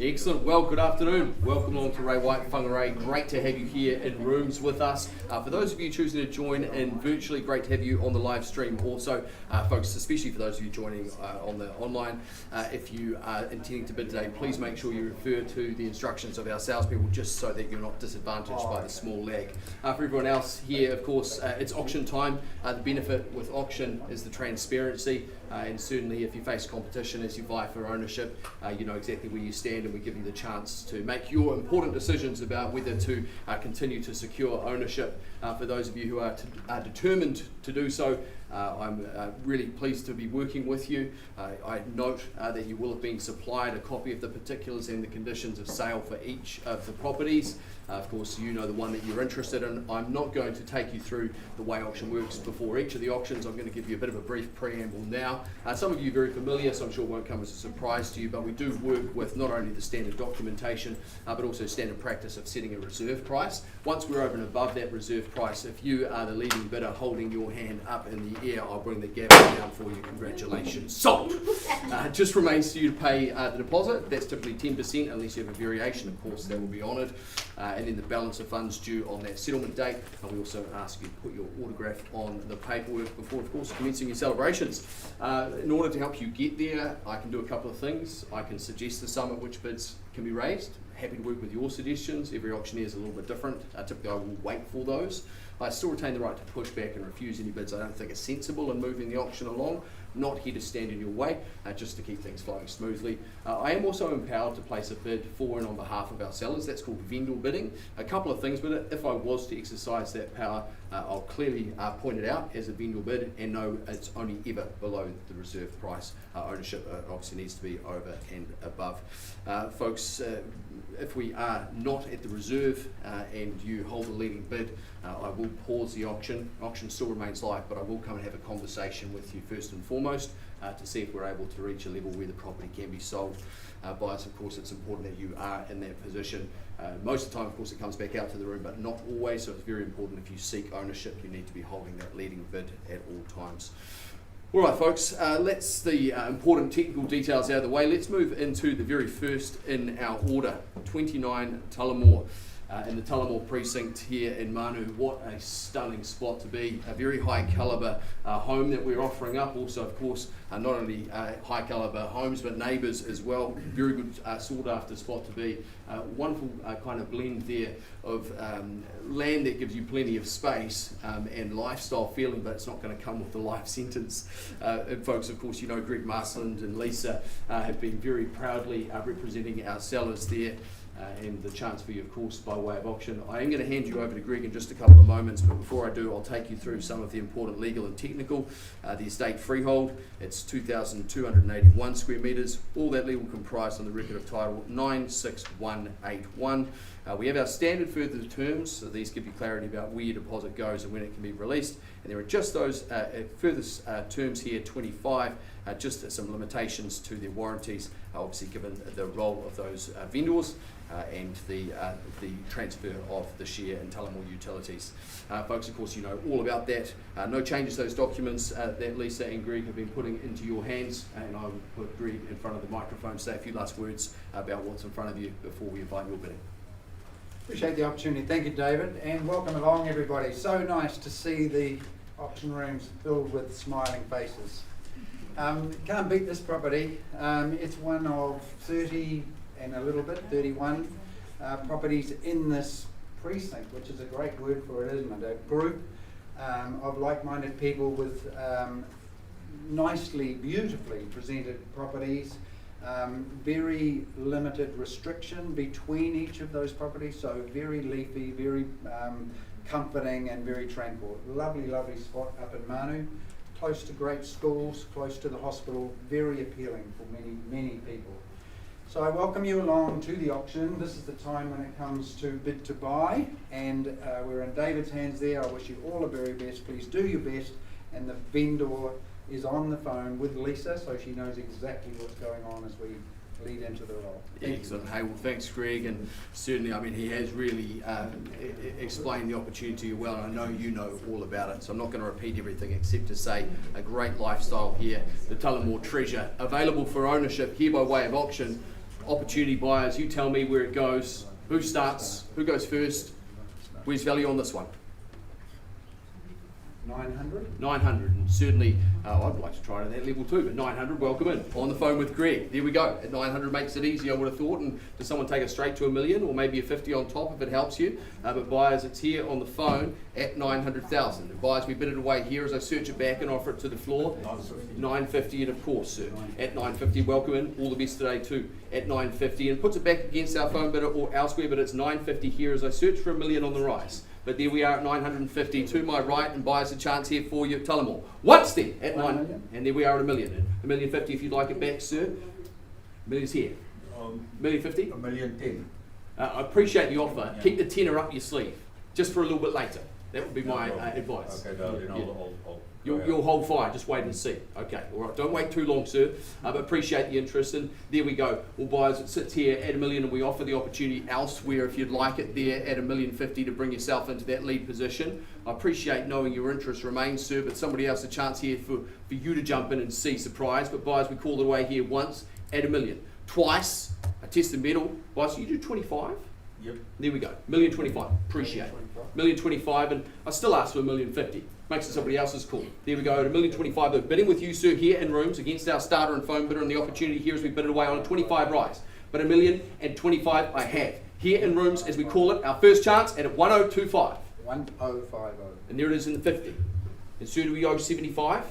Excellent. Well, good afternoon. Welcome along to Whangarei. Great to have you here in rooms with us. For those of you choosing to join in virtually, great to have you on the live stream also. Folks, especially for those of you joining on the online, if you are intending to bid today, please make sure you refer to the instructions of our salespeople just so that you're not disadvantaged by the small lag. For everyone else here, of course, it's auction time. The benefit with auction is the transparency, and certainly if you face competition as you vie for ownership, you know exactly where you stand, and we give you the chance to make your important decisions about whether to continue to secure ownership. For those of you who are determined to do so, I'm really pleased to be working with you. I note that you will have been supplied a copy of the particulars and the conditions of sale for each of the properties. Of course, you know the one that you're interested in. I'm not going to take you through the way auction works before each of the auctions. I'm going to give you a bit of a brief preamble now. Some of you are very familiar, so I'm sure it won't come as a surprise to you, but we do work with not only the standard documentation, but also standard practice of setting a reserve price. Once we're over and above that reserve price, if you are the leading bidder holding your hand up in the air, I'll bring the gap down for you. Congratulations. Sold! It just remains for you to pay the deposit. That's typically 10% unless you have a variation. Of course, that will be honoured. And then the balance of funds due on that settlement date. And we also ask you to put your autograph on the paperwork before, of course, commencing your celebrations. In order to help you get there, I can do a couple of things. I can suggest the sum at which bids can be raised. Happy to work with your suggestions. Every auctioneer is a little bit different. Typically, I will wait for those. I still retain the right to push back and refuse any bids I don't think are sensible in moving the auction along. Not here to stand in your way, just to keep things flowing smoothly. I am also empowered to place a bid for and on behalf of our sellers. That's called vendor bidding. A couple of things with it. If I was to exercise that power, I'll clearly point it out as a vendor bid and know it's only ever below the reserve price. Ownership obviously needs to be over and above. Folks, if we are not at the reserve and you hold the leading bid, I will pause the auction. Auction still remains live, but I will come and have a conversation with you first and foremost to see if we're able to reach a level where the property can be sold. Buyers, of course, it's important that you are in that position. Most of the time, of course, it comes back out to the room, but not always, so it's very important if you seek ownership, you need to be holding that leading bid at all times. All right, folks, let's the important technical details out of the way. Let's move into the very first in our order, 29 Tullamore. In the Tullamore precinct here in Manu. What a stunning spot to be. A very high calibre home that we're offering up. Also, of course, not only high calibre homes, but neighbours as well. Very good sought after spot to be. Wonderful kind of blend there of land that gives you plenty of space and lifestyle feeling, but it's not going to come with the life sentence. And folks, of course, you know Greg Marsland and Lisa have been very proudly representing our sellers there. And the chance for you, of course, by way of auction. I am going to hand you over to Greg in just a couple of moments, but before I do, I'll take you through some of the important legal and technical. The estate freehold, it's 2,281 square metres, all that legal comprised on the record of title 96181. We have our standard further terms, so these give you clarity about where your deposit goes and when it can be released. And there are just those further terms here, 25, just some limitations to their warranties, obviously given the role of those vendors and the transfer of the share in Tullamore Utilities. Folks, of course, you know all about that. No changes to those documents that Lisa and Greg have been putting into your hands, and I will put Greg in front of the microphone to say a few last words about what's in front of you before we invite your bidding. Appreciate the opportunity. Thank you, David, and welcome along, everybody. So nice to see the auction rooms filled with smiling faces. Can't beat this property. It's one of 30 and a little bit, 31 properties in this precinct, which is a great word for it, isn't it? A group of like-minded people with nicely, beautifully presented properties. Very limited restriction between each of those properties, so very leafy, very comforting and very tranquil. Lovely, lovely spot up in Manu, close to great schools, close to the hospital, very appealing for many, many people. So I welcome you along to the auction. This is the time when it comes to bid to buy, and we're in David's hands there. I wish you all the very best. Please do your best, and the vendor is on the phone with Lisa, so she knows exactly what's going on as we lead into the role. Excellent. Hey, well, thanks, Greg, and certainly, I mean, he has really explained the opportunity well, and I know you know all about it, so I'm not going to repeat everything except to say a great lifestyle here, the Tullamore treasure, available for ownership here by way of auction. Opportunity buyers, you tell me where it goes. Who starts? Who goes first? Where's value on this one? 900. 900, and certainly I'd like to try it at that level too, but 900, welcome in. On the phone with Greg. There we go. At 900 makes it easy, I would have thought. And does someone take us straight to $1 million, or maybe a 50 on top if it helps you? But buyers, it's here on the phone at 900,000. And buyers, we bid it away here as I search it back and offer it to the floor. 950, and of course, sir, at 950, welcome in. All the best today too. At 950, and puts it back against our phone bidder or elsewhere, but it's 950 here as I search for $1 million on the rise. But there we are at 950 to my right, and buyers a chance here for you. Tell them all. Once then at 9 million, and there we are at $1 million. And $1,050,000 if you'd like it back, sir. Million's here. $1,050,000. $1,010,000. I appreciate the offer. Yeah. Keep the tenner up your sleeve, just for a little bit later. That would be my advice. Okay, no, then I'll You'll hold fire, just wait and see. Okay, all right, don't wait too long, sir. But appreciate the interest, and there we go. Well, buyers, it sits here at $1 million, and we offer the opportunity elsewhere if you'd like it there at $1,050,000 to bring yourself into that lead position. I appreciate knowing your interest remains, sir, but somebody else a chance here for you to jump in and see surprise. But buyers, we called it away here once at $1 million. Twice, I tested metal. Buyers, you do 25? Yep. There we go. $1,025,000. Appreciate it. $1,025,000, and I still ask for $1,050,000. Makes it somebody else's call. There we go. At $1,025,000, though. Bidding with you, sir, here in rooms against our starter and phone bidder, and the opportunity here as we bid it away on a 25 rise. But $1,025,000 I have here in rooms, as we call it, our first chance at a 1025. 1050. And there it is in the 50. And sir, do we owe 75?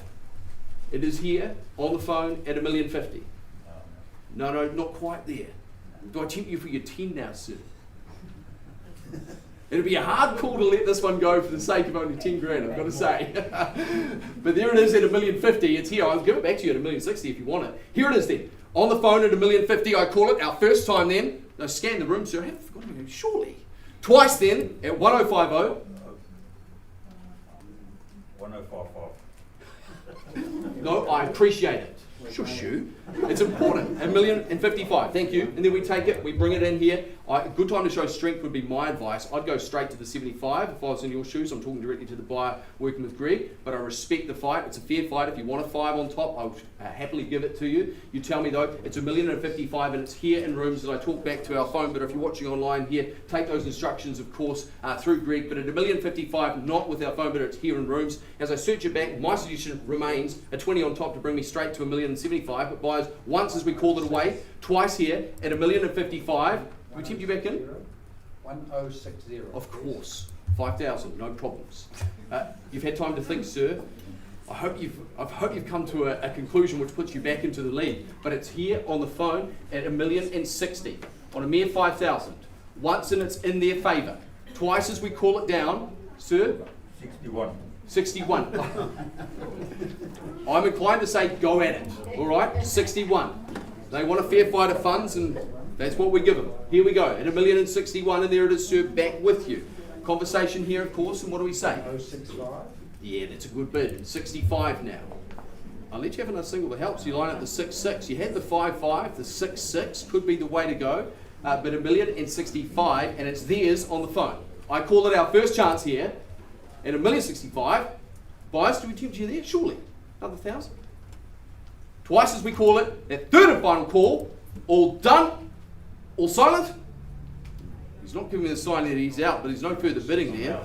It is here on the phone at $1,050,000. No, not quite there. Do I tempt you for your 10 now, sir? It'd be a hard call to let this one go for the sake of only 10 grand, I've got to say. But there it is at $1,050,000. It's here. I'll give it back to you at $1,060,000 if you want it. Here it is then. On the phone at $1,050,000, I call it our first time then. No, scan the room, sir. I haven't forgotten anything, surely. Twice then at 1050. 1055. No, I appreciate it. Sure, shoot. It's important. $1,055,000. Thank you. And then we take it, we bring it in here. A good time to show strength would be my advice. I'd go straight to the 75 if I was in your shoes. I'm talking directly to the buyer, working with Greg, but I respect the fight. It's a fair fight. If you want a 5 on top, I'll happily give it to you. You tell me though, it's $1,055,000, and it's here in rooms as I talk back to our phone. But if you're watching online here, take those instructions, of course, through Greg. But at $1,055,000, not with our phone, but it's here in rooms. As I search it back, my suggestion remains a 20 on top to bring me straight to $1,075,000. But buyers, once as we call it away, twice here at $1,055,000. Do we tempt you back in? 1060. Of course. 5,000, no problems. You've had time to think, sir. I hope you've come to a conclusion which puts you back into the lead. But it's here on the phone at $1,060,000 on a mere 5,000. Once and it's in their favour. Twice as we call it down, sir. 61. 61. I'm inclined to say go at it. All right, 61. They want a fair fight of funds, and that's what we give them. Here we go, at $1,061,000, and there it is, sir, back with you. Conversation here, of course, and what do we say? 065. Yeah, that's a good bid. 65 now. I'll let you have another single that helps. You line up the 6-6. You had the 5-5, the 6-6 could be the way to go. But $1,065,000, and it's theirs on the phone. I call it our first chance here at $1,065,000. Buyers, do we tempt you there? Surely. Another 1,000. Twice as we call it, that third and final call. All done. All silent? He's not giving me the sign that he's out, but there's no further bidding there.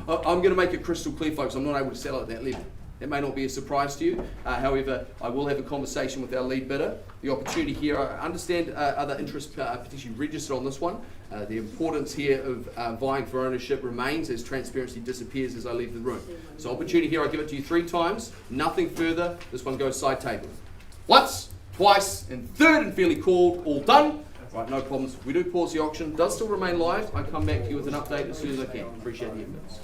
I'm going to make it crystal clear, folks. I'm not able to sell it at that level. It may not be a surprise to you. However, I will have a conversation with our lead bidder. The opportunity here, I understand other interests potentially registered on this one. The importance here of vying for ownership remains as transparency disappears as I leave the room. So opportunity here, I give it to you 3 times. Nothing further. This one goes side table. Once, twice, and third and fairly called. All done. Right, no problems. We do pause the auction. Does still remain live. I come back to you with an update as soon as I can. Appreciate the efforts.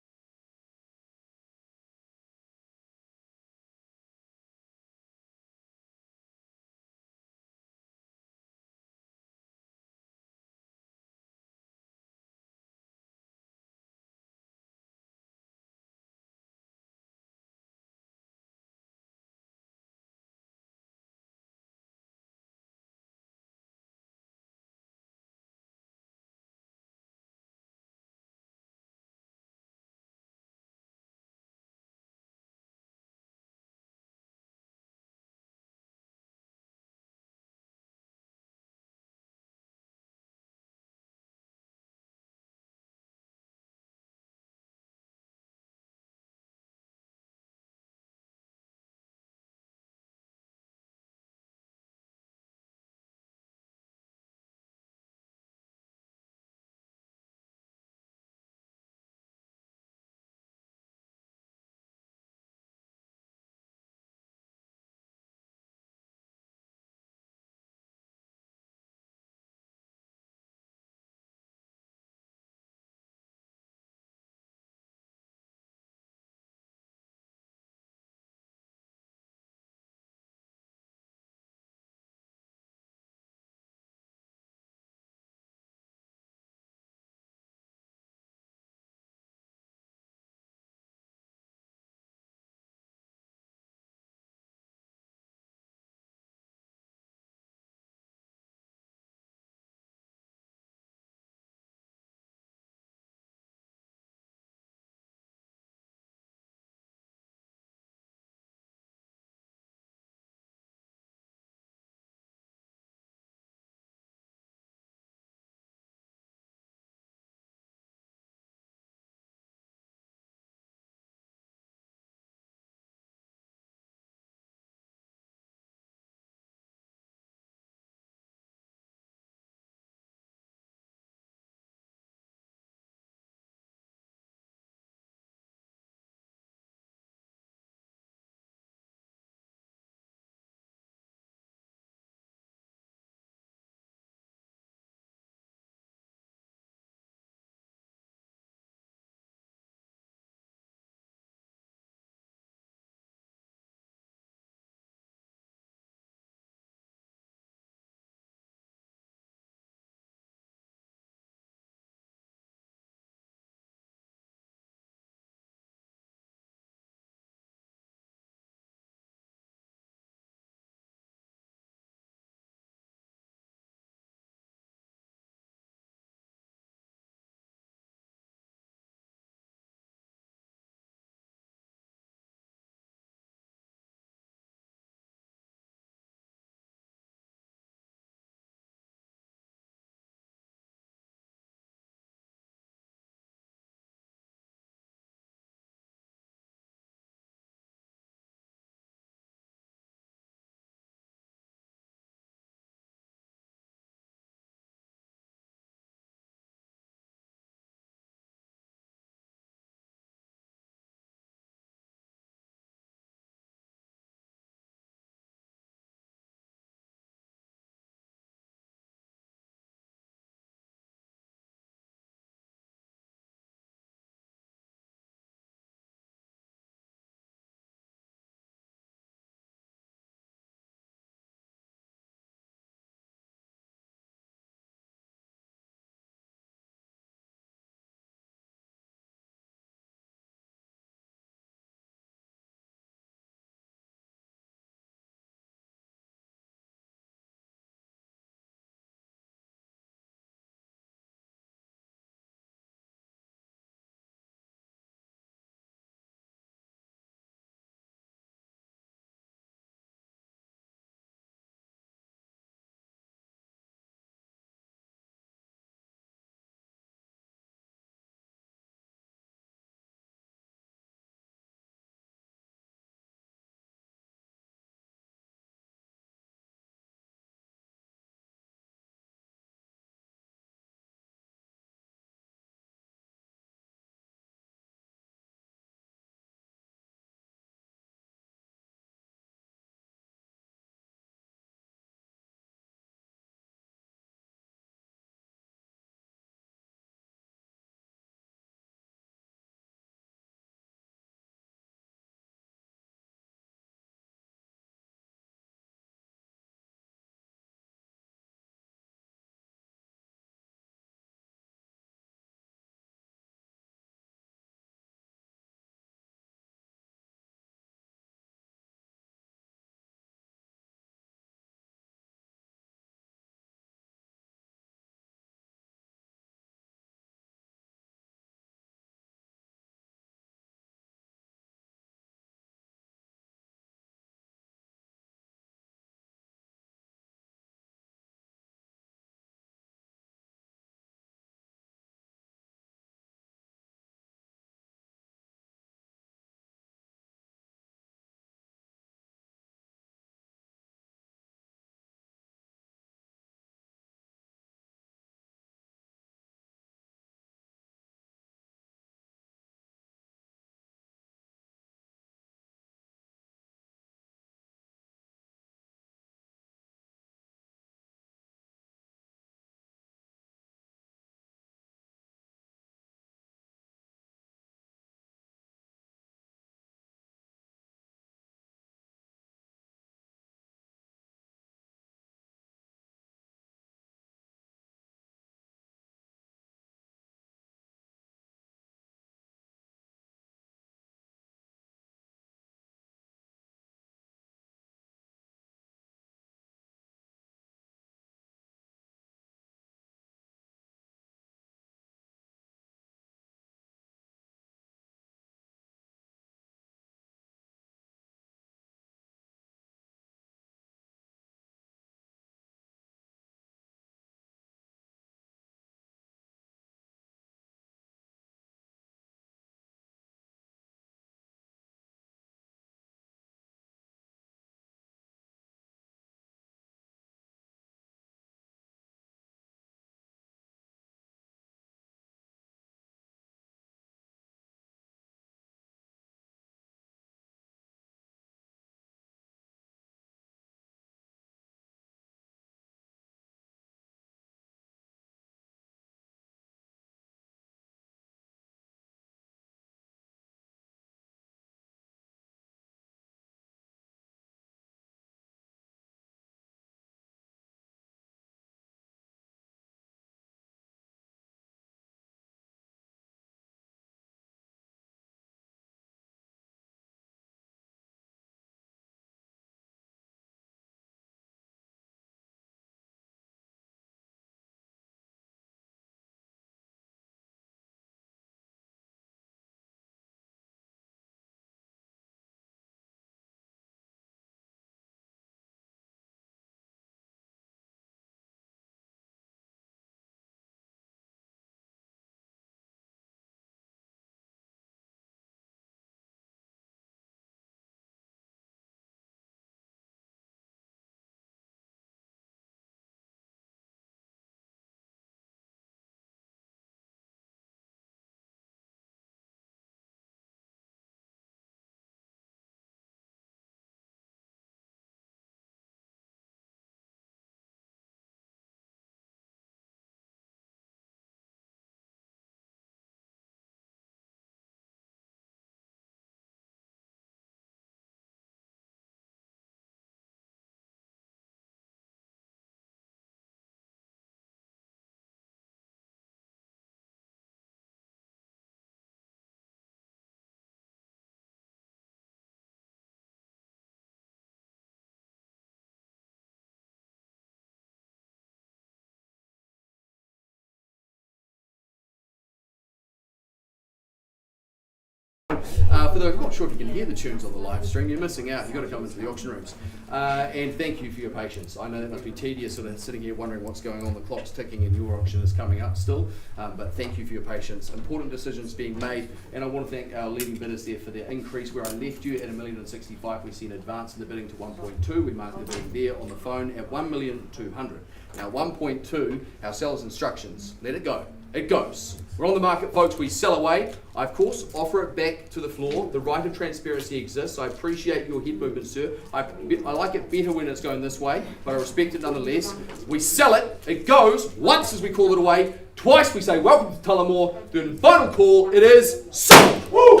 for the, I'm not sure if you can hear the tunes on the live stream, you're missing out, you've got to come into the auction rooms. And thank you for your patience. I know that must be tedious, sort of sitting here wondering what's going on, the clock's ticking and your auction is coming up still, but thank you for your patience. Important decisions being made, and I want to thank our leading bidders there for their increase. Where I left you at $1,065,000, we see an advance in the bidding to 1.2, we marked the bidding there on the phone at 1,200,000. Now 1.2, our seller's instructions, let it go. It goes. We're on the market, folks. We sell away. I, of course, offer it back to the floor. The right of transparency exists. I appreciate your head movement, sir. I like it better when it's going this way, but I respect it nonetheless. We sell it. It goes. Once as we call it away. Twice we say, welcome to Tullamore. Then final call, it is sold. Woo!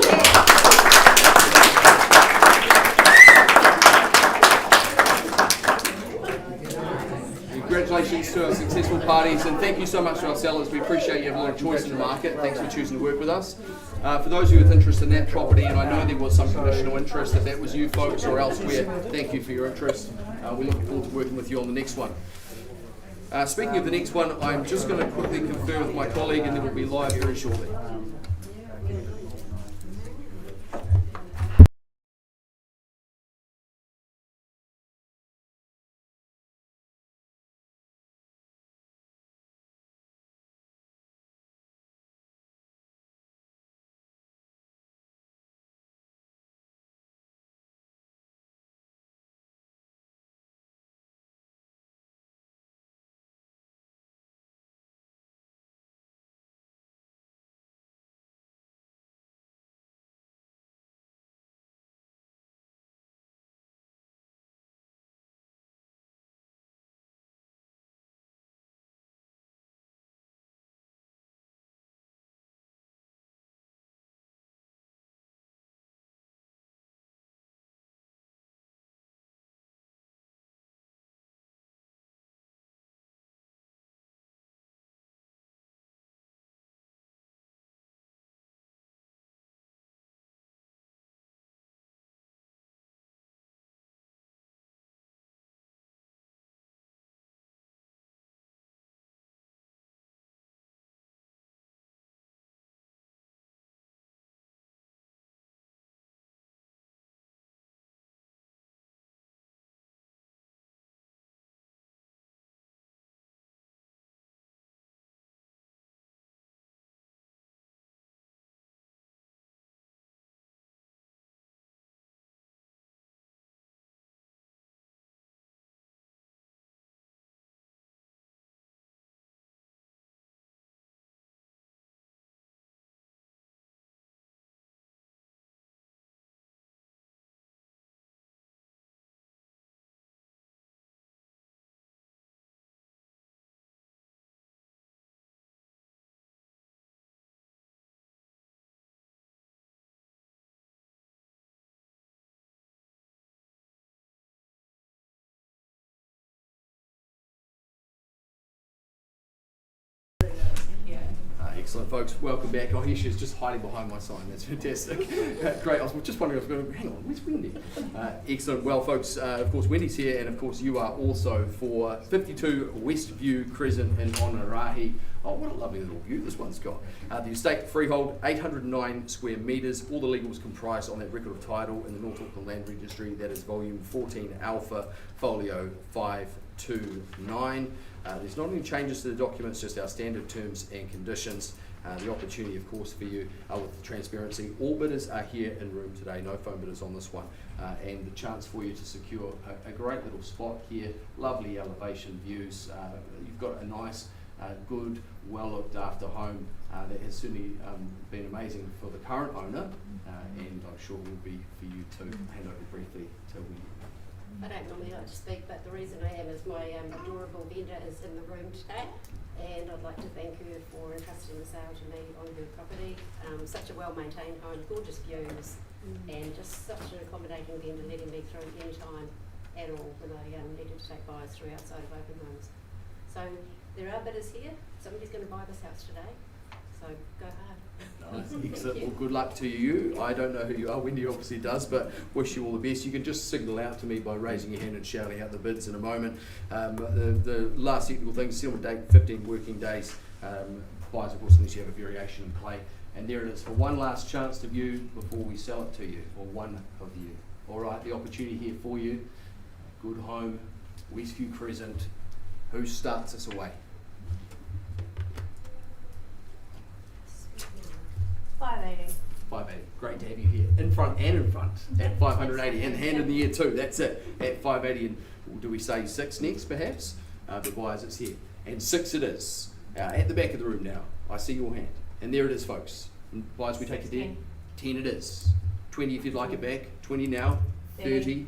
Congratulations to our successful parties, and thank you so much to our sellers. We appreciate you having a lot of choice in the market. Thanks for choosing to work with us. For those of you with interest in that property, and I know there was some conditional interest, if that was you folks or elsewhere, thank you for your interest. We're looking forward to working with you on the next one. Speaking of the next one, I'm just going to quickly confer with my colleague, and then we'll be live very shortly. Excellent, folks. Welcome back. Oh, here she is, just hiding behind my sign. That's fantastic. Great. I was just wondering, I was going, hang on, where's Wendy? Excellent. Well, folks, of course, Wendy's here, and of course, you are also for 52 Westview Crescent in Whangarei. Oh, what a lovely little view this one's got. The estate freehold, 809 square metres. All the legals comprised on that record of title in the North Auckland Land Registry. That is volume 14 Alpha, folio 529. There's not any changes to the documents, just our standard terms and conditions. The opportunity, of course, for you with the transparency. All bidders are here in room today, no phone bidders on this one. And the chance for you to secure a great little spot here, lovely elevation views. You've got a nice, good, well looked after home that has certainly been amazing for the current owner, and I'm sure will be for you too. Hand over briefly to Wendy. I don't normally like to speak, but the reason I am is my adorable vendor is in the room today, and I'd like to thank her for entrusting the sale to me on her property. Such a well-maintained home, gorgeous views, and just such an accommodating vendor, letting me through any time at all when I needed to take buyers through outside of open homes. So there are bidders here. Somebody's going to buy this house today, so go hard. Nice. Excellent. Well, good luck to you. I don't know who you are. Wendy obviously does, but wish you all the best. You can just signal out to me by raising your hand and shouting out the bids in a moment. The last technical thing, settlement date, 15 working days. Buyers, of course, unless you have a variation in play, And there it is for one last chance to view before we sell it to you, or one of you. All right, the opportunity here for you. Good home, Westview Crescent. Who starts us away? 580. 580. Great to have you here, in front at 580, and hand in the air too. That's it at 580. And do we say 6 next, perhaps? But buyers, it's here, and 6 it is. At the back of the room now. I see your hand, and there it is, folks. And buyers, we take it there. 10 it is. 20 if you'd like it back. 20 now. 30.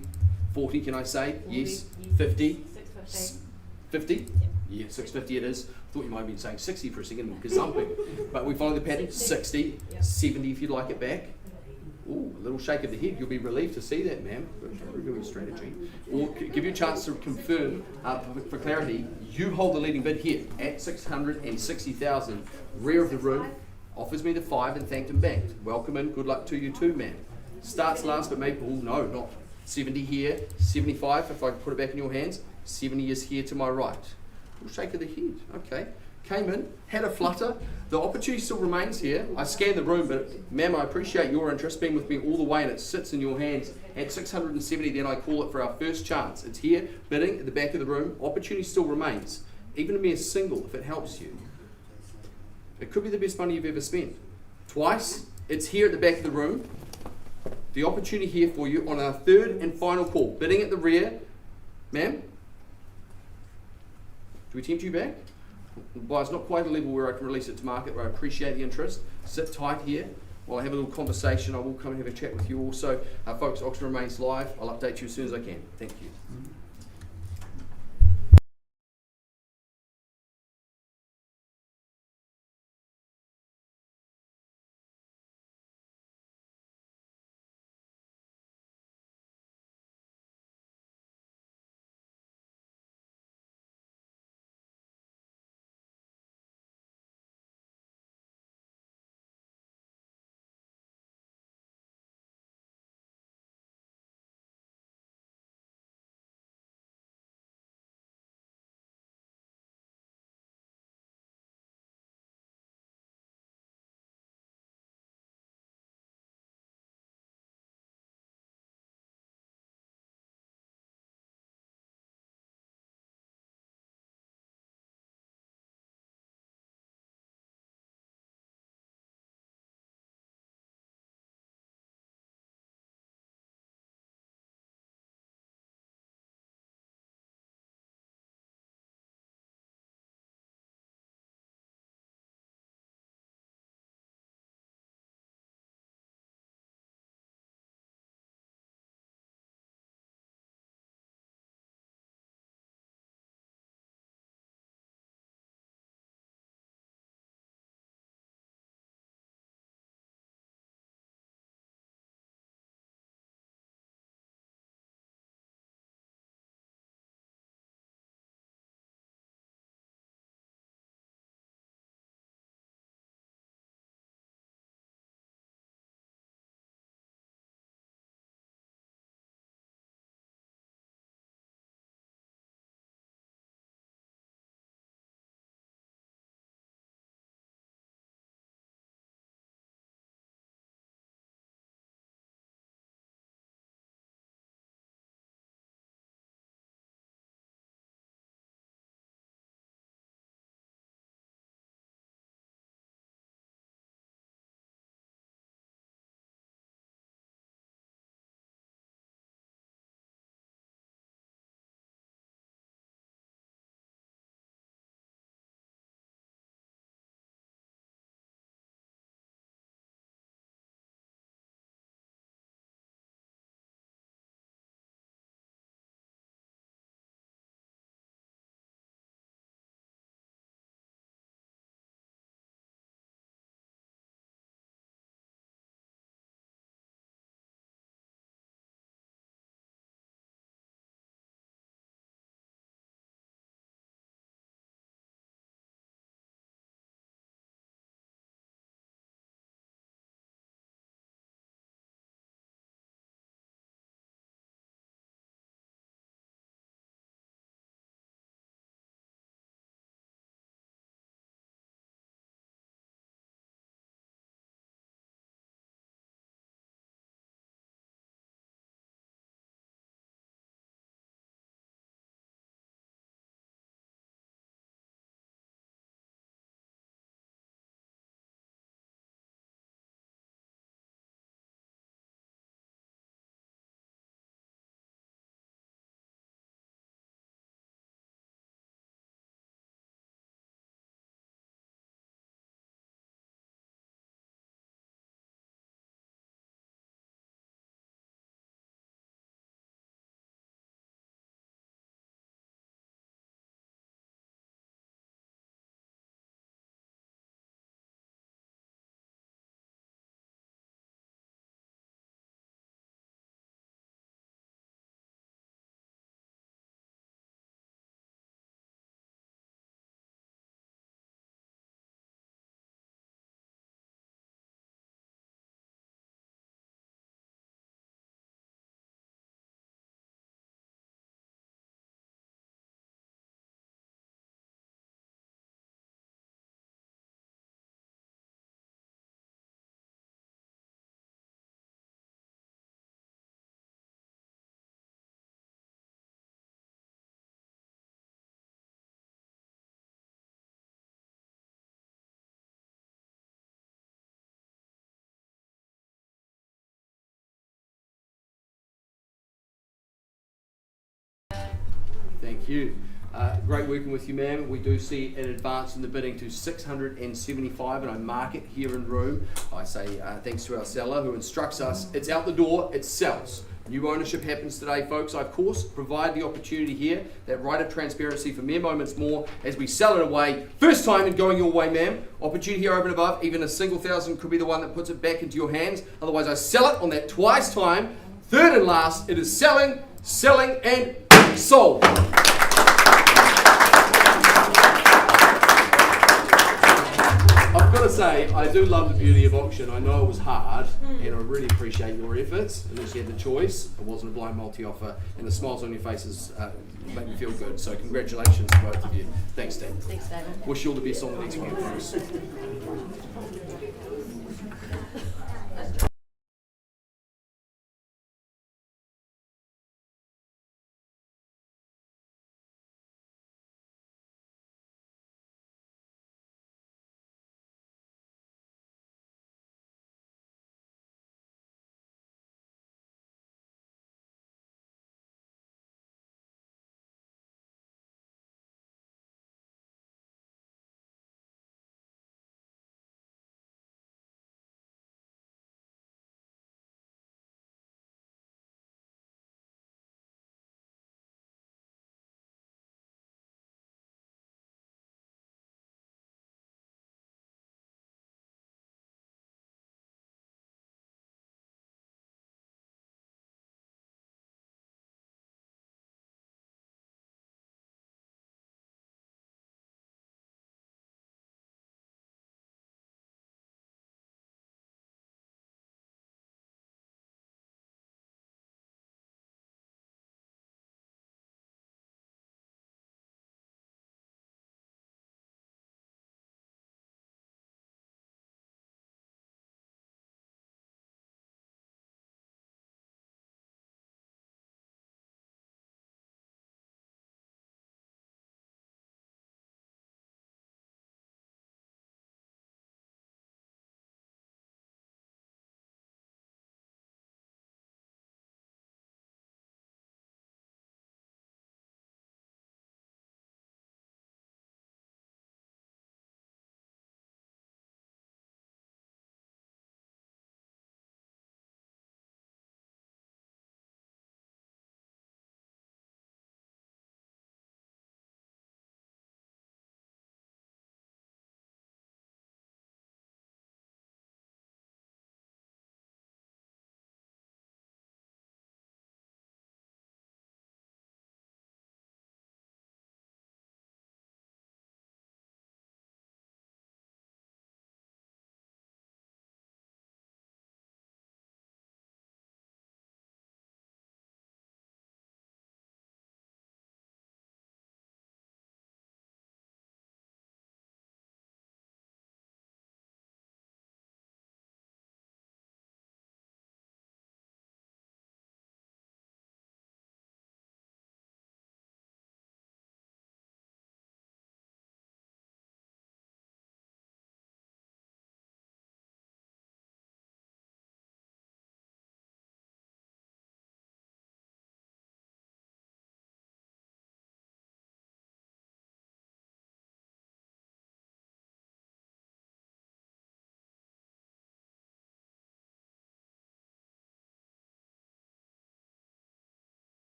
40. Can I say? Yes. 50. 650. 50. Yeah, 650 it is. I thought you might have been saying 60 for a second, gazumping. But we follow the pattern. 60, Yep. 70 if you'd like it back. Ooh, a little shake of the head. You'll be relieved to see that, ma'am. Very good strategy. Or give you a chance to confirm, for clarity, you hold the leading bid here at 660,000. Rear of the room, offers me the 5 and thanked and banked. Welcome in. Good luck to you too, ma'am. Starts last, but maybe, oh no, not 70 here. 75 if I put it back in your hands. 70 is here to my right. Shake of the head. Okay. Came in, had a flutter. The opportunity still remains here. I scanned the room, but ma'am, I appreciate your interest being with me all the way, and it sits in your hands at 670. Then I call it for our first chance. It's here, bidding at the back of the room. Opportunity still remains. Even a mere single, if it helps you. It could be the best money you've ever spent. Twice. It's here at the back of the room. The opportunity here for you on our third and final call. Bidding at the rear. Ma'am? Do we tempt you back? Well, it's not quite a level where I can release it to market, where I appreciate the interest. Sit tight here while I have a little conversation. I will come and have a chat with you also. Folks, auction remains live. I'll update you as soon as I can. Thank you. Thank you. Great working with you, ma'am. We do see an advance in the bidding to 675, and I mark it here in room. I say thanks to our seller who instructs us. It's out the door, it sells. New ownership happens today, folks. I, of course, provide the opportunity here, that right of transparency for mere moments more as we sell it away. First time in going your way, ma'am. Opportunity here over and above. Even a single thousand could be the one that puts it back into your hands. Otherwise, I sell it on that twice time. Third and last, it is selling, and sold. I've got to say, I do love the beauty of auction. I know it was hard, and I really appreciate your efforts. Unless you had the choice, it wasn't a blind multi-offer, and the smiles on your faces make me feel good. So congratulations to both of you. Thanks, team. Thanks, David. Wish you all the best on the next campaigns.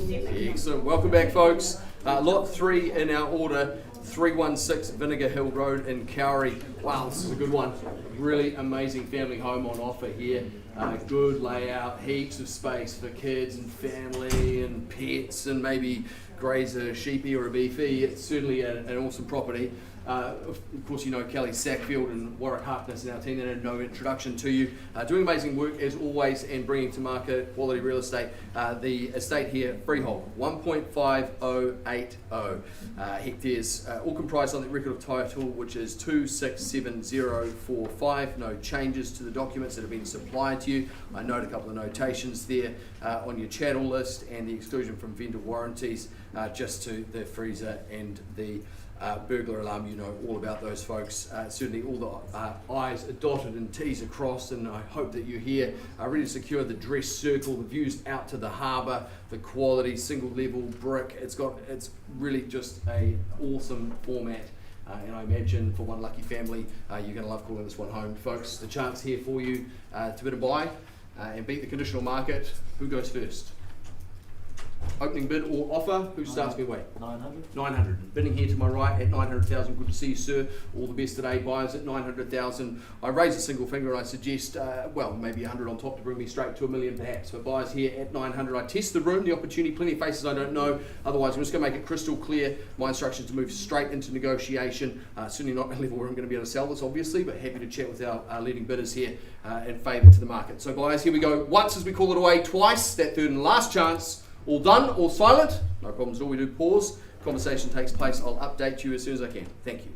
Excellent. Welcome back, folks. Lot 3 in our order, 316 Vinegar Hill Road in Whangarei. Wow, this is a good one. Really amazing family home on offer here. Good layout, heaps of space for kids and family and pets and maybe graze a sheepy or a beefy. It's certainly an awesome property. Of course, you know Kelly Sackfield and Warwick Harkness and our team. They need no introduction to you. Doing amazing work as always and bringing to market quality real estate. The estate here, freehold, 1.5080 hectares, all comprised on the record of title, which is 267045. No changes to the documents that have been supplied to you. I note a couple of notations there on your chattel list and the exclusion from vendor warranties just to the freezer and the burglar alarm. You know all about those folks. Certainly all the I's are dotted and T's are crossed, and I hope that you're here ready to secure the dress circle, the views out to the harbour, the quality single level brick. It's really just a awesome format. And I imagine for one lucky family, you're going to love calling this one home. Folks, the chance here for you to bid and buy and beat the conditional market. Who goes first? Opening bid or offer, who starts me away? 900. 900. Bidding here to my right at 900,000. Good to see you, sir. All the best today. Buyers at 900,000. I raise a single finger and I suggest, well, maybe 100 on top to bring me straight to $1 million perhaps. But buyers here at 900. I test the room, the opportunity, plenty of faces I don't know. Otherwise, I'm just going to make it crystal clear. My instructions to move straight into negotiation. Certainly not a level where I'm going to be able to sell this, obviously, but happy to chat with our leading bidders here in favour to the market. So buyers, here we go. Once as we call it away, twice, that third and last chance. All done, all silent, no problems at all. We do pause, conversation takes place. I'll update you as soon as I can. Thank you.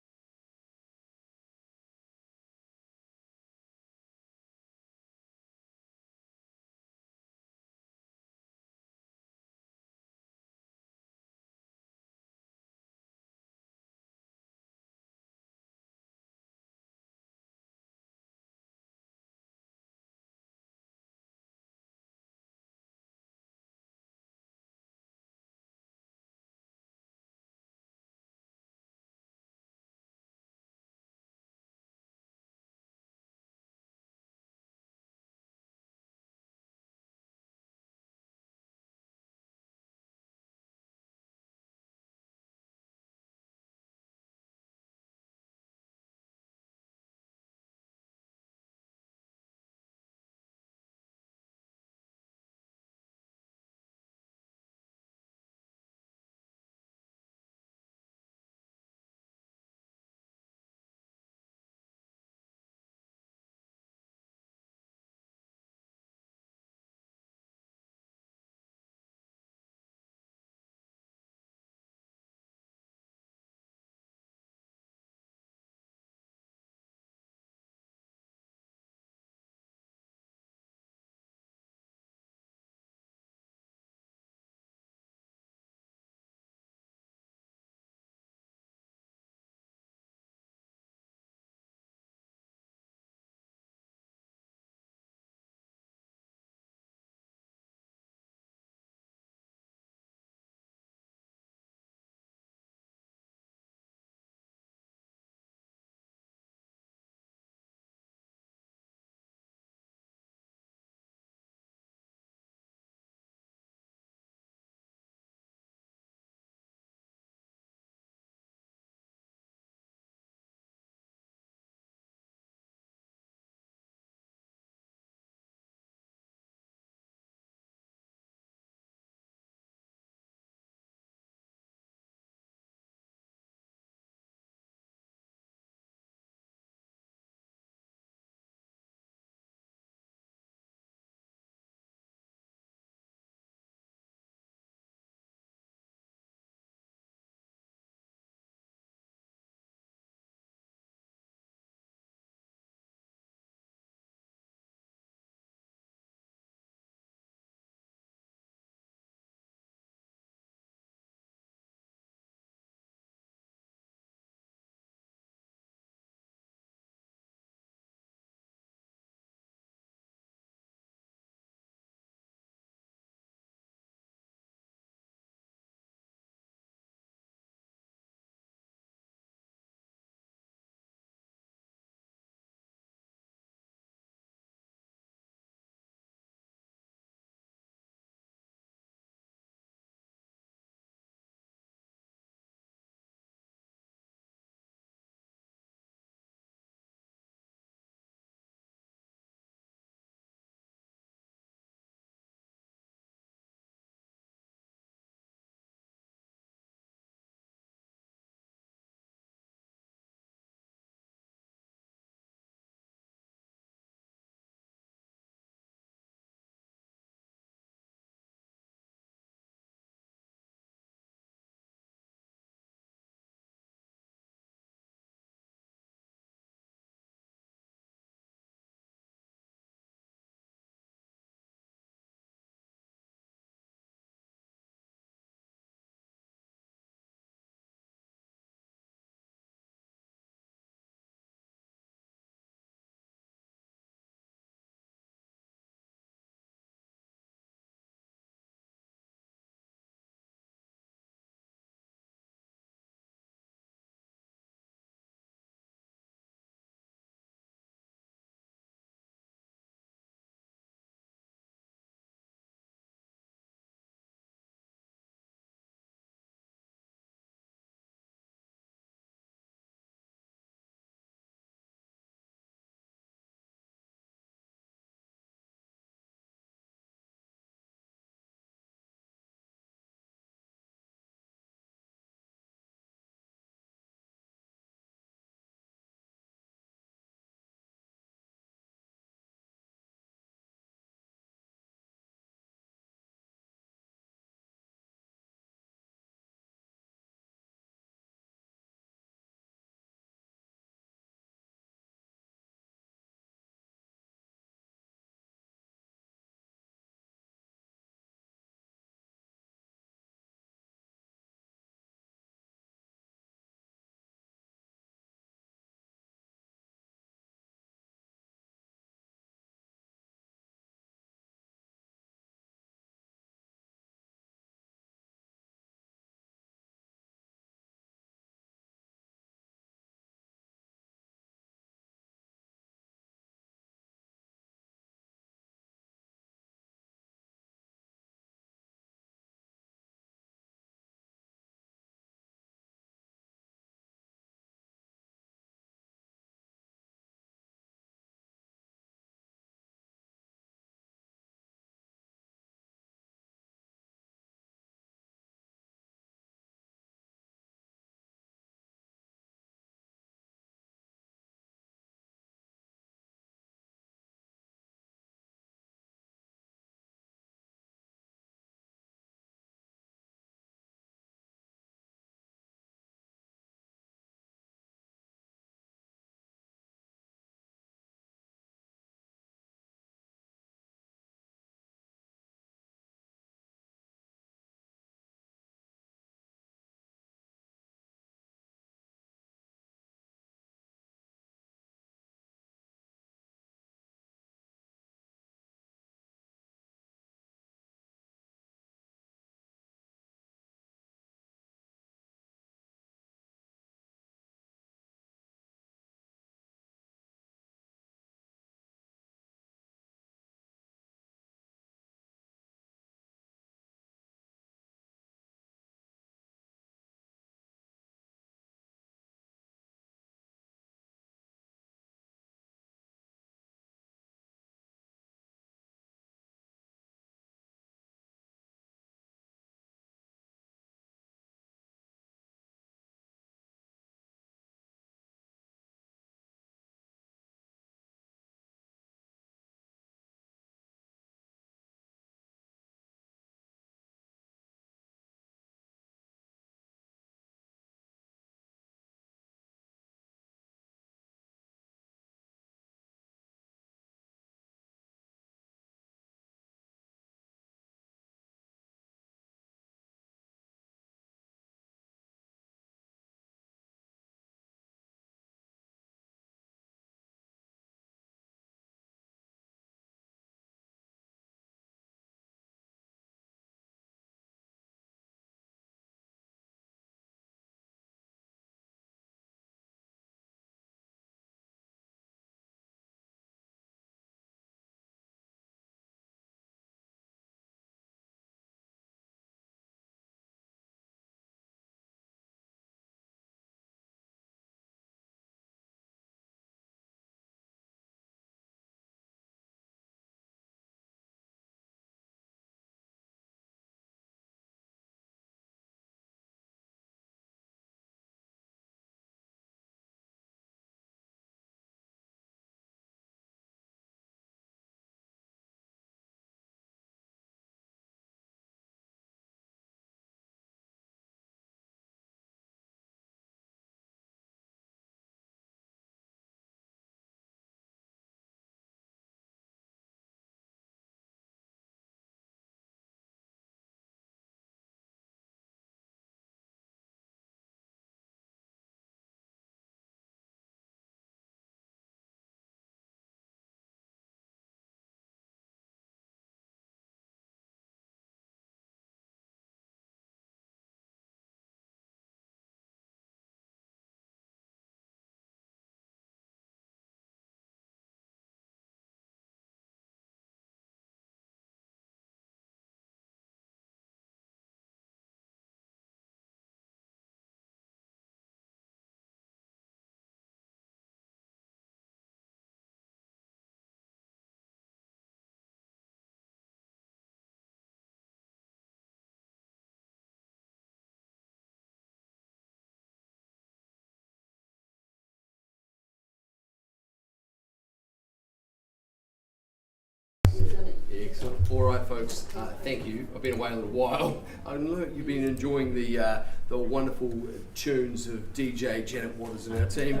Excellent. All right, folks. Thank you. I've been away a little while. I know you've been enjoying the wonderful tunes of DJ Janet Waters and our team.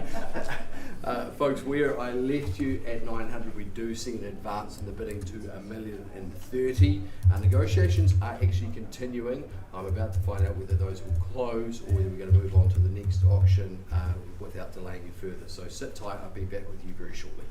Folks, where I left you at 900, we do see an advance in the bidding to 1,030,000. Negotiations are actually continuing. I'm about to find out whether those will close or whether we're going to move on to the next auction without delaying you further. So sit tight. I'll be back with you very shortly.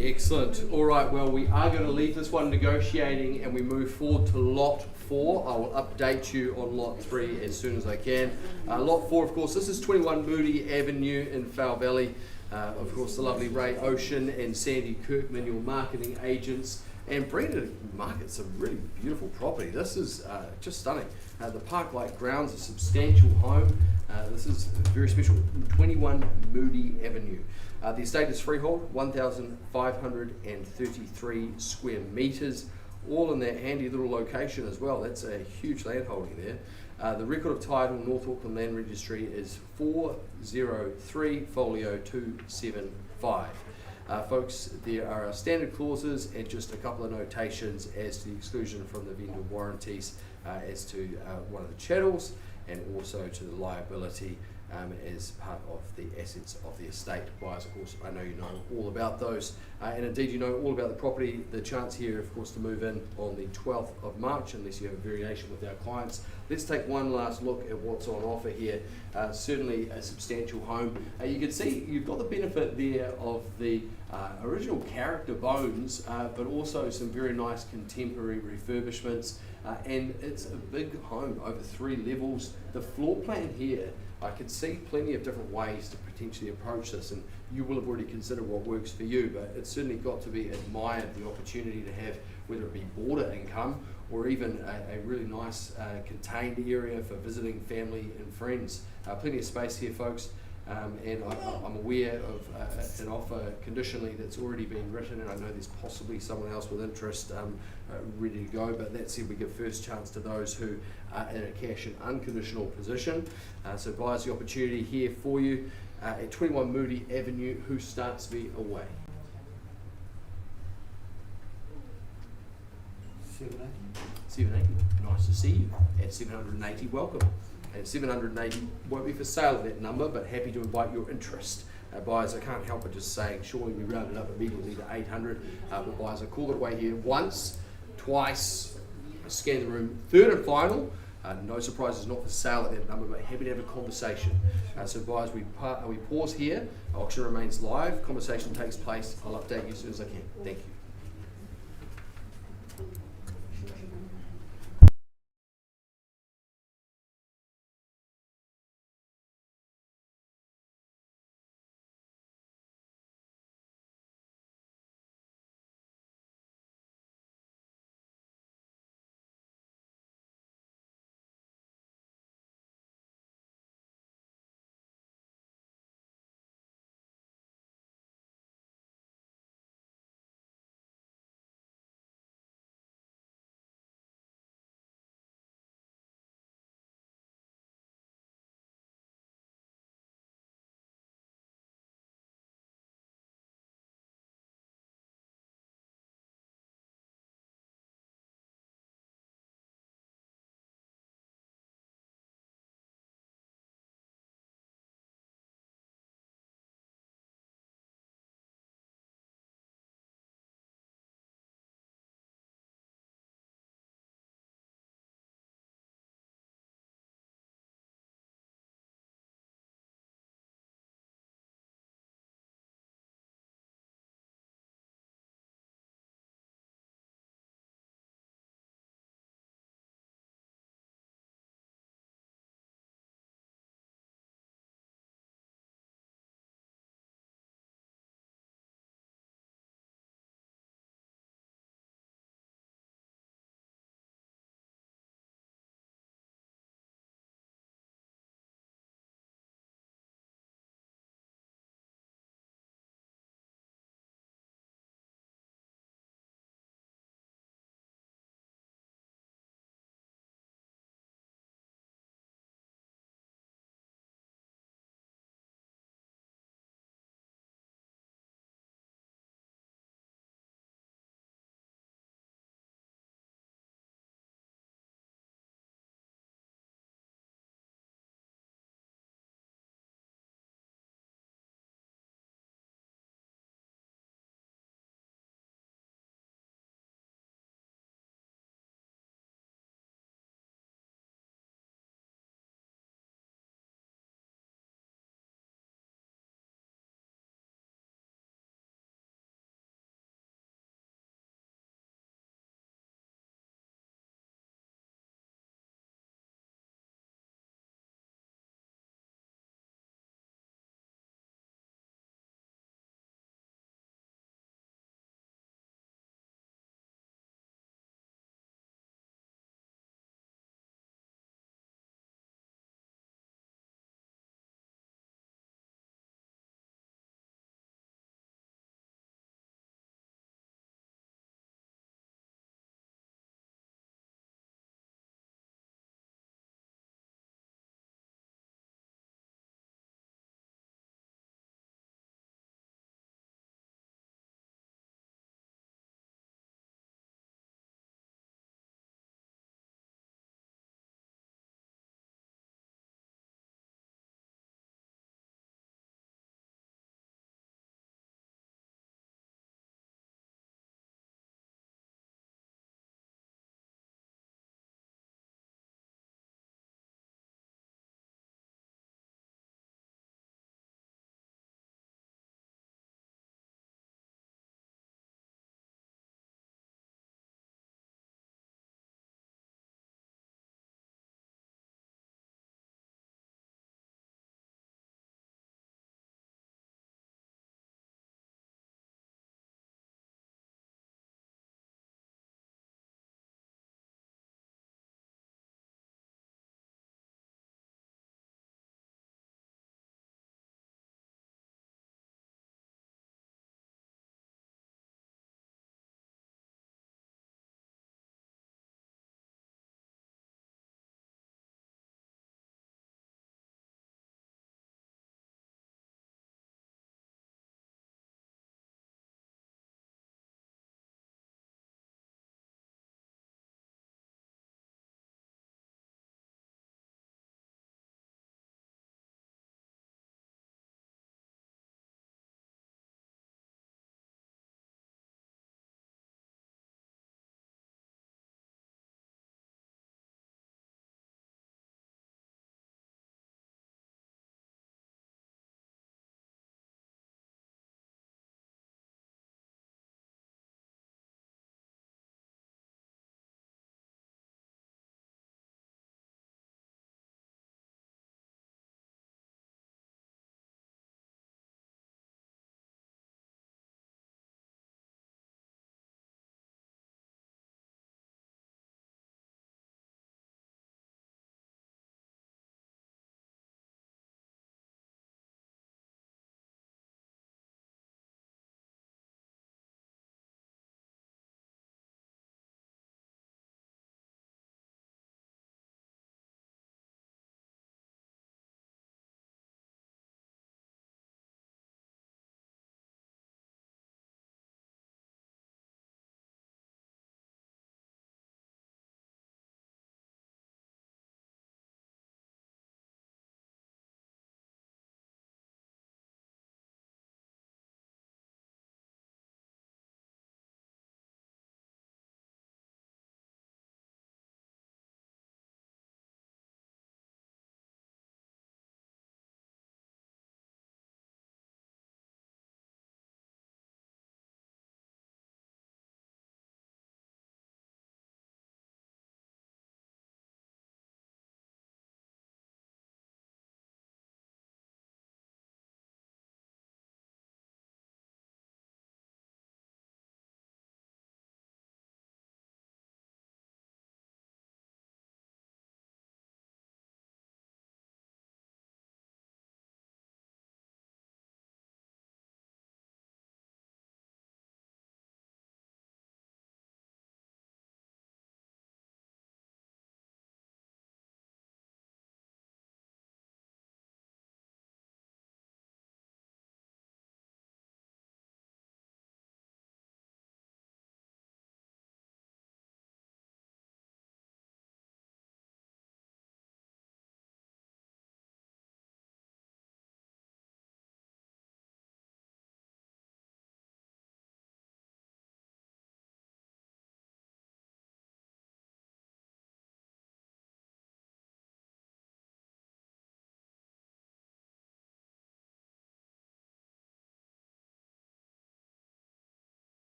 Excellent. All right, well, we are going to leave this one negotiating and we move forward to lot 4. I will update you on lot 3 as soon as I can. Lot 4, of course, this is 21 Moody Avenue in Fowl Valley. Of course, the lovely Ray Ocean and Sandy Kirkman, your marketing agents, and bringing to market some really beautiful property. This is just stunning. The Park-like grounds, a substantial home. This is very special. 21 Moody Avenue. The estate is freehold, 1,533 square metres, all in that handy little location as well. That's a huge landholding there. The record of title, North Auckland Land Registry, is 403 folio 275. Folks, there are standard clauses and just a couple of notations as to the exclusion from the vendor warranties as to one of the chattels and also to the liability as part of the assets of the estate. Buyers, of course, I know you know all about those, and indeed you know all about the property. The chance here, of course, to move in on the 12th of March, unless you have a variation with our clients. Let's take one last look at what's on offer here. Certainly a substantial home. You can see you've got the benefit there of the original character bones, but also some very nice contemporary refurbishments, and it's a big home over 3 levels. The floor plan here, I could see plenty of different ways to potentially approach this, and you will have already considered what works for you, but it's certainly got to be admired, the opportunity to have, whether it be border income or even a really nice contained area for visiting family and friends. Plenty of space here, folks, and I'm aware of an offer conditionally that's already been written, and I know there's possibly someone else with interest ready to go, but that said, we give first chance to those who are in a cash and unconditional position. So buyers, the opportunity here for you at 21 Moody Avenue. Who starts me away? 780. Nice to see you at 780. Welcome. At 780, won't be for sale at that number, but happy to invite your interest. Buyers, I can't help but just saying, surely we round it up immediately to 800. But buyers, I called it away here once, twice, scan the room, third and final. No surprises, not for sale at that number, but happy to have a conversation. So buyers, we pause here. Auction remains live. Conversation takes place. I'll update you as soon as I can. Thank you.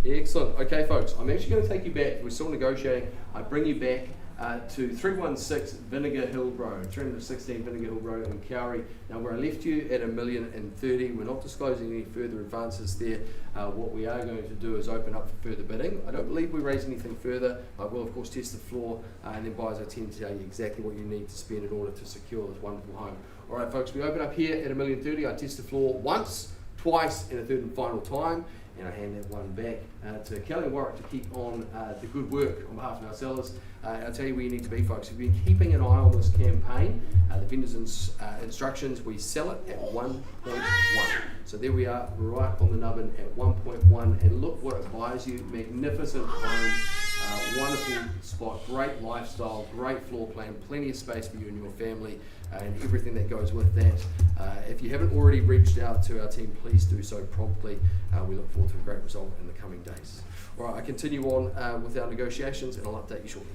Excellent. Okay, folks, I'm actually going to take you back. We're still negotiating. I bring you back to 316 Vinegar Hill Road, 316 Vinegar Hill Road in Whangarei. Now, where I left you at $1,030,000, we're not disclosing any further advances there. What we are going to do is open up for further bidding. I don't believe we raise anything further. I will, of course, test the floor, and then buyers, I tend to tell you exactly what you need to spend in order to secure this wonderful home. All right, folks, we open up here at $1,030,000. I test the floor once, twice, and a third and final time. And I hand that one back to Kelly and Warwick to keep on the good work on behalf of our sellers. I'll tell you where you need to be, folks. If you've been keeping an eye on this campaign, the vendor's instructions, we sell it at 1.1. So there we are, right on the nubbin at 1.1. And look what it buys you. Magnificent home, wonderful spot, great lifestyle, great floor plan, plenty of space for you and your family, and everything that goes with that. If you haven't already reached out to our team, please do so promptly. We look forward to a great result in the coming days. All right, I continue on with our negotiations, and I'll update you shortly.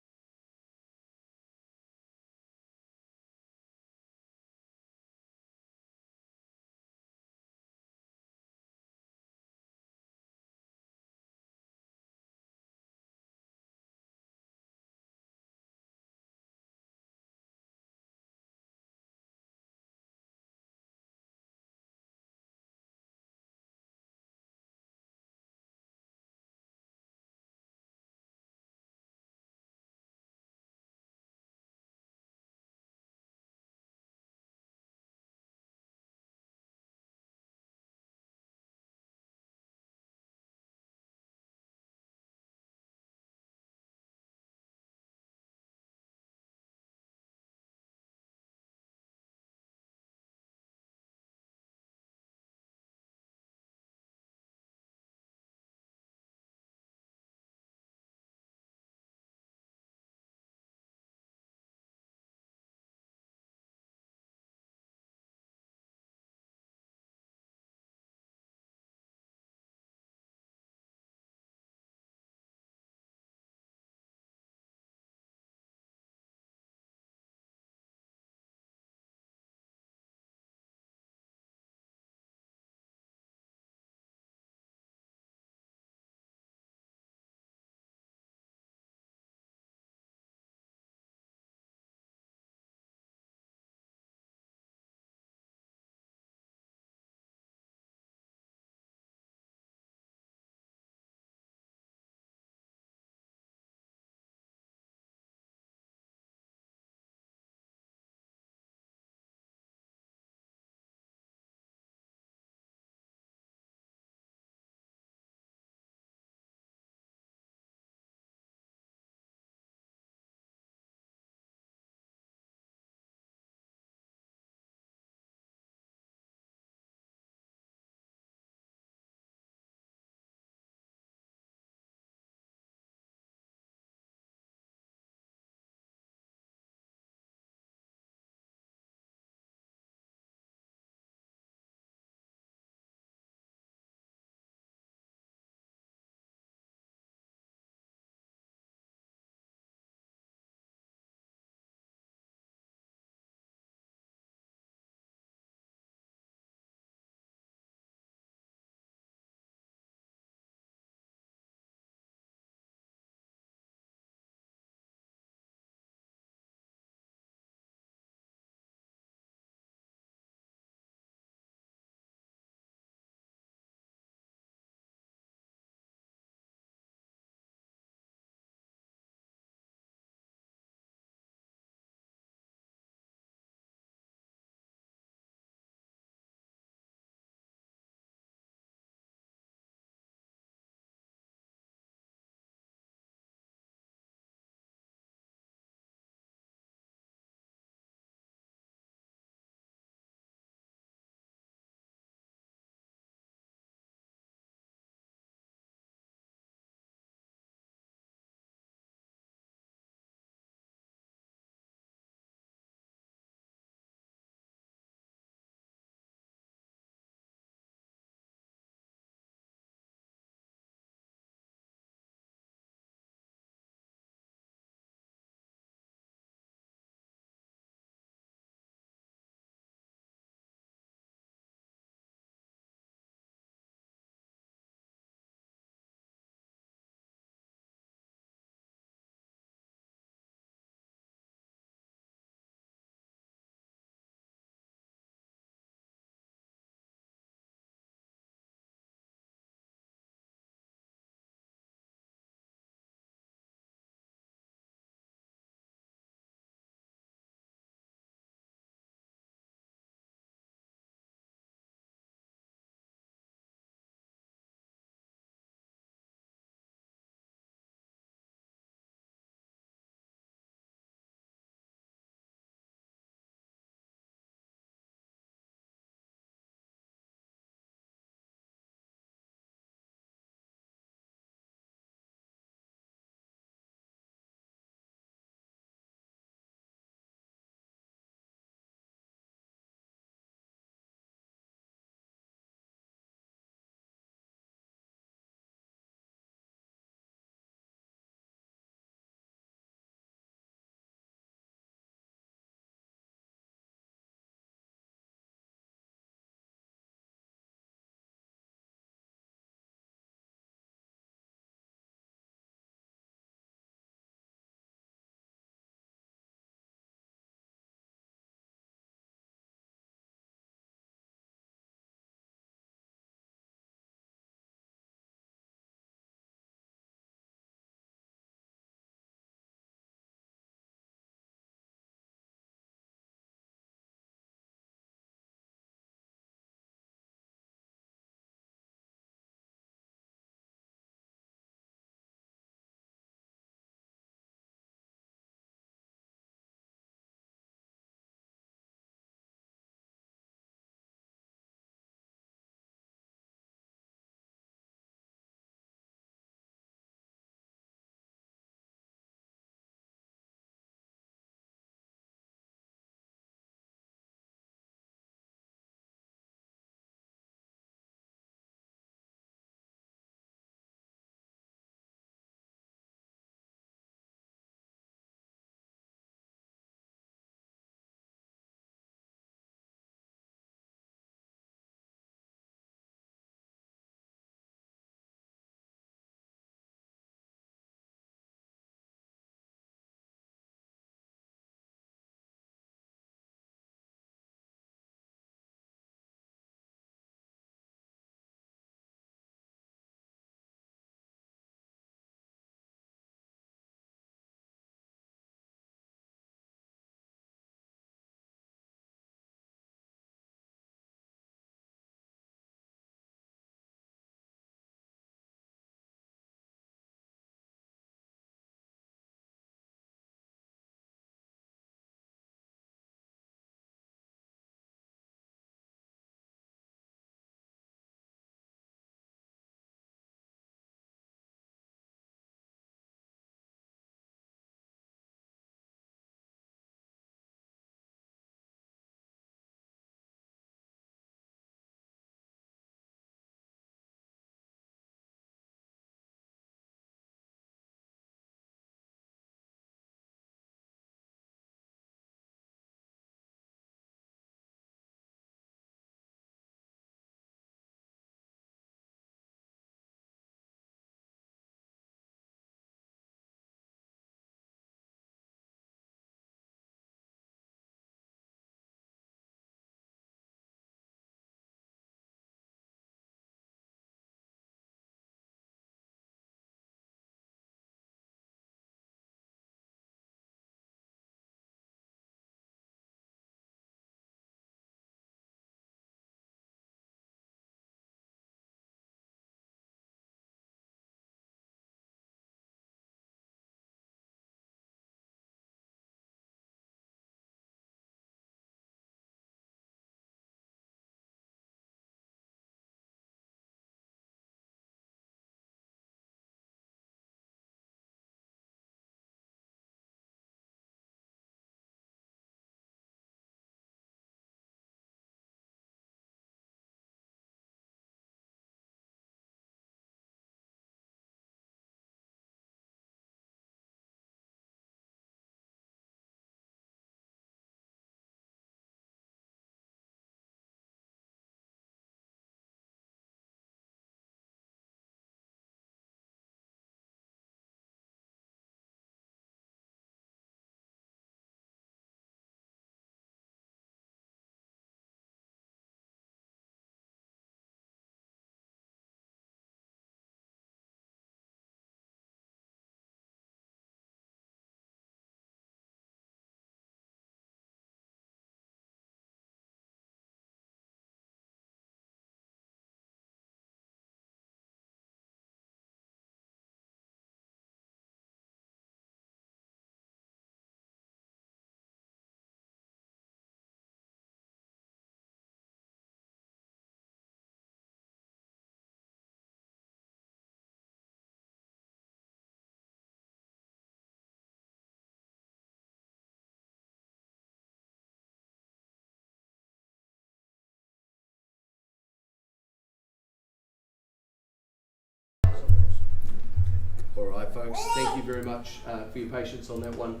865, folks. Thank you very much for your patience on that one.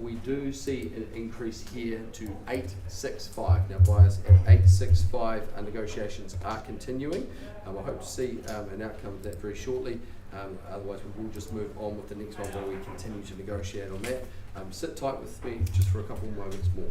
We do see an increase here to 865. Now, buyers at 865, negotiations are continuing. I hope to see an outcome of that very shortly. Otherwise, we will just move on with the next one where we continue to negotiate on that. Sit tight with me just for a couple moments more.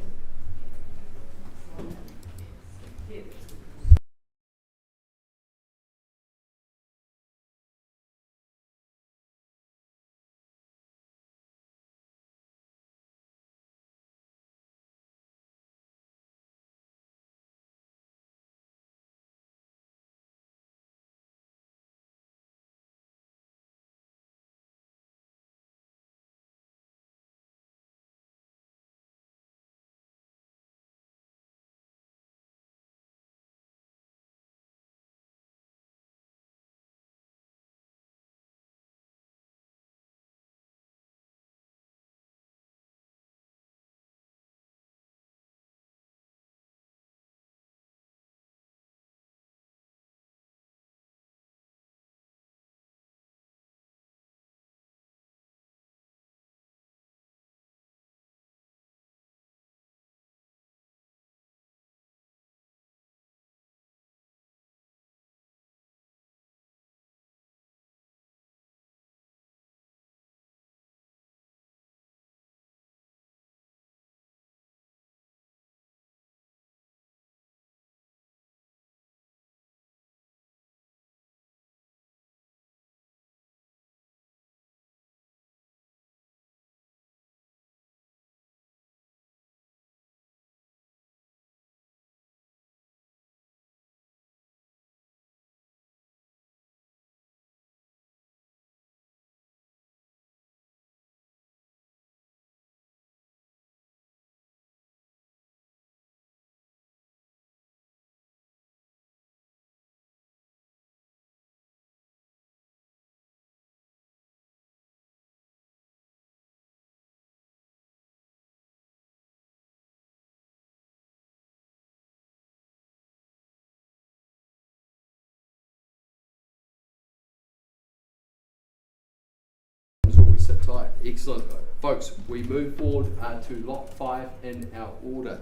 Sit tight. Excellent. Folks, we move forward to lot 5 in our order.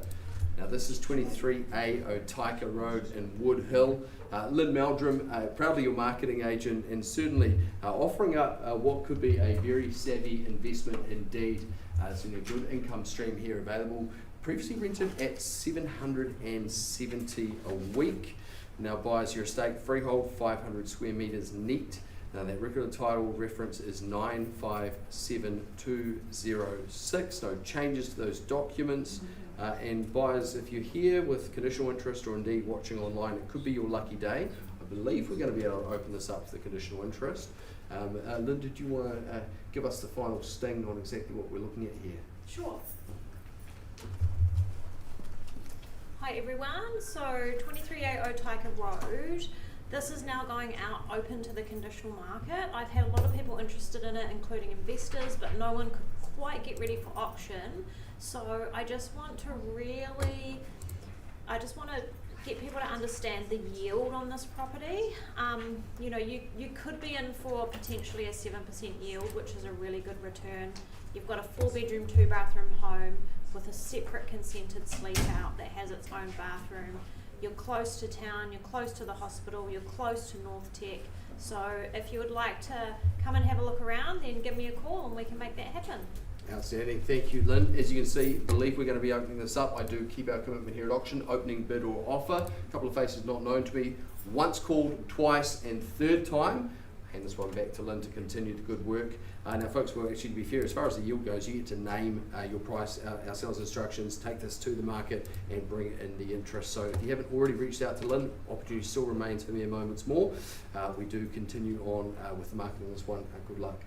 Now this is 23A Otaika Road in Wood Hill. Lynn Meldrum, proudly your marketing agent, and certainly offering up what could be a very savvy investment indeed. It's a good income stream here available. Previously rented at $770 a week. Now buys your estate freehold, 500 square metres neat. Now that record of title reference is 957206. No changes to those documents. And buyers, if you're here with conditional interest or indeed watching online, it could be your lucky day. I believe we're going to be able to open this up for the conditional interest. Lynn, did you want to give us the final sting on exactly what we're looking at here? Sure. Hi everyone, so 23A Otaika Road. This is now going out open to the conditional market. I've had a lot of people interested in it, including investors, but no one could quite get ready for auction. So I just want to get people to understand the yield on this property. You know, you could be in for potentially a 7% yield, which is a really good return. You've got a 4-bedroom, 2-bathroom home with a separate consented sleep out that has its own bathroom. You're close to town, you're close to the hospital, you're close to North Tech. So if you would like to come and have a look around, then give me a call and we can make that happen. Outstanding. Thank you, Lynn. As you can see, believe we're going to be opening this up. I do keep our commitment here at auction, opening bid or offer. A couple of faces not known to me. Once called, twice, and third time. Hand this one back to Lynn to continue the good work. Now folks, well, actually to be fair, as far as the yield goes, you get to name your price, our sales instructions, take this to the market and bring in the interest. So if you haven't already reached out to Lynn, opportunity still remains for mere moments more. We do continue on with the marketing on this one. Good luck.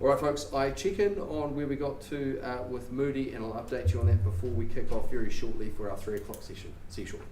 All right, folks, I check in on where we got to with Moody, and I'll update you on that before we kick off very shortly for our 3 o'clock session. See you shortly.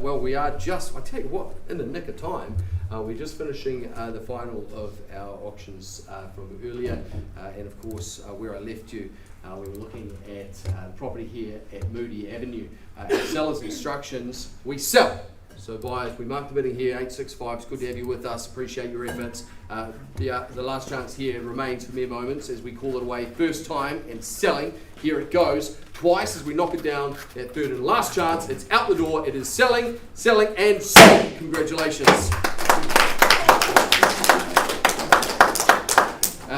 Well, we are just, I tell you what, in the nick of time. We're just finishing the final of our auctions from earlier, and of course, where I left you, we were looking at the property here at Moody Avenue. Our seller's instructions, we sell. So buyers, we mark the bidding here, 865. It's good to have you with us. Appreciate your efforts. The last chance here remains for mere moments as we call it away. First time and selling. Here it goes. Twice as we knock it down. That third and last chance. It's out the door. It is selling, selling, and sold. Congratulations.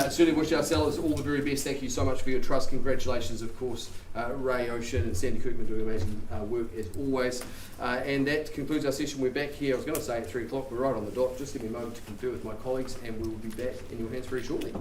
Certainly wish our sellers all the very best. Thank you so much for your trust. Congratulations, of course, Ray, Ocean, and Sandy Cookman doing amazing work as always. And that concludes our session. We're back here, I was going to say at 3 o'clock, we're right on the dot. Just give me a moment to confer with my colleagues, and we will be back in your hands very shortly.